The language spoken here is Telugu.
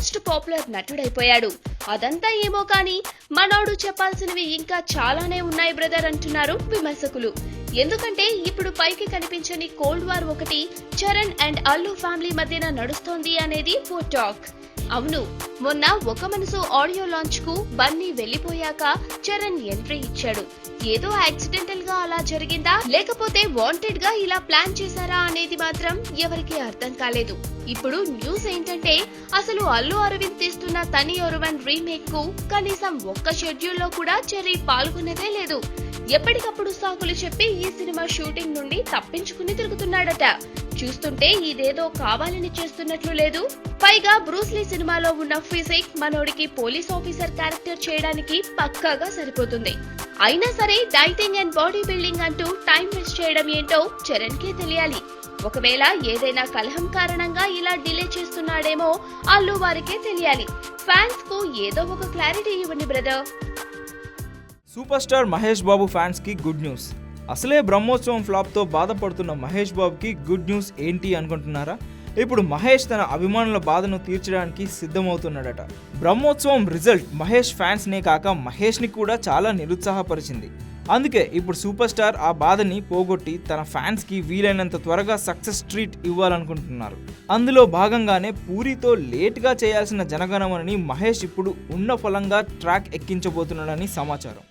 Most popular నటుడైపోయాడు. అదంతా ఏమో కానీ మనోడు చెప్పాల్సినవి ఇంకా చాలానే ఉన్నాయి బ్రదర్ అంటున్నారు విమర్శకులు. ఎందుకంటే ఇప్పుడు పైకి కనిపించని కోల్డ్ వార్ ఒకటి చరణ్ అండ్ అల్లు ఫ్యామిలీ మధ్యన నడుస్తోంది అనేది ఓ టాక్. అవును, మొన్న ఒక మనసు ఆడియో లాంచ్ కు బన్నీ వెళ్లిపోయాక చరణ్ ఎంట్రీ ఇచ్చాడు. ఏదో యాక్సిడెంటల్ గా అలా జరిగిందా లేకపోతే వాంటెడ్ గా ఇలా ప్లాన్ చేశారా అనేది మాత్రం ఎవరికీ అర్థం కాలేదు. ఇప్పుడు న్యూస్ ఏంటంటే అసలు అల్లు అరవింద్ తీస్తున్న తని ఒరువన్ రీమేక్ కు కనీసం ఒక్క షెడ్యూల్ లో కూడా చెర్రీ పాల్గొన్నదే లేదు. ఎప్పటికప్పుడు సాకులు చెప్పి ఈ సినిమా షూటింగ్ నుండి తప్పించుకుని తిరుగుతున్నాడట. చూస్తుంటే ఇదేదో కావాలని చేస్తున్నట్లు లేదు. పైగా బ్రూస్లీ సినిమాలో ఉన్న ఫిజిక్ మనోడికి పోలీస్ ఆఫీసర్ క్యారెక్టర్ చేయడానికి పక్కాగా సరిపోతుంది. అయినా సరే డైటింగ్ అండ్ బాడీ బిల్డింగ్ అంటూ టైం వేస్ట్ చేయడం ఏంటో చరణ్ కే తెలియాలి. ఒకవేళ ఏదైనా కలహం కారణంగా ఇలా డిలే చేస్తున్నాడేమో అల్లు వారికే తెలియాలి. ఫ్యాన్స్ కు ఏదో ఒక క్లారిటీ ఇవ్వండి brother. Super star Mahesh Babu fans కి గుడ్ న్యూస్. అసలే బ్రహ్మోత్సవం ఫ్లాప్ తో బాధపడుతున్న మహేష్ బాబుకి గుడ్ న్యూస్ ఏంటి అనుకుంటున్నారా? ఇప్పుడు మహేష్ తన అభిమానుల బాధను తీర్చడానికి సిద్ధమవుతున్నాడట. బ్రహ్మోత్సవం రిజల్ట్ మహేష్ ఫ్యాన్స్ నే కాక మహేష్ ని కూడా చాలా నిరుత్సాహపరిచింది. అందుకే ఇప్పుడు సూపర్ స్టార్ ఆ బాధని పోగొట్టి తన ఫ్యాన్స్ కి వీలైనంత త్వరగా సక్సెస్ ట్రీట్ ఇవ్వాలనుకుంటున్నారు. అందులో భాగంగానే పూరితో లేట్ గా చేయాల్సిన జనగణమనని మహేష్ ఇప్పుడు ఉన్న ఫలంగా ట్రాక్ ఎక్కించబోతున్నాడని సమాచారం.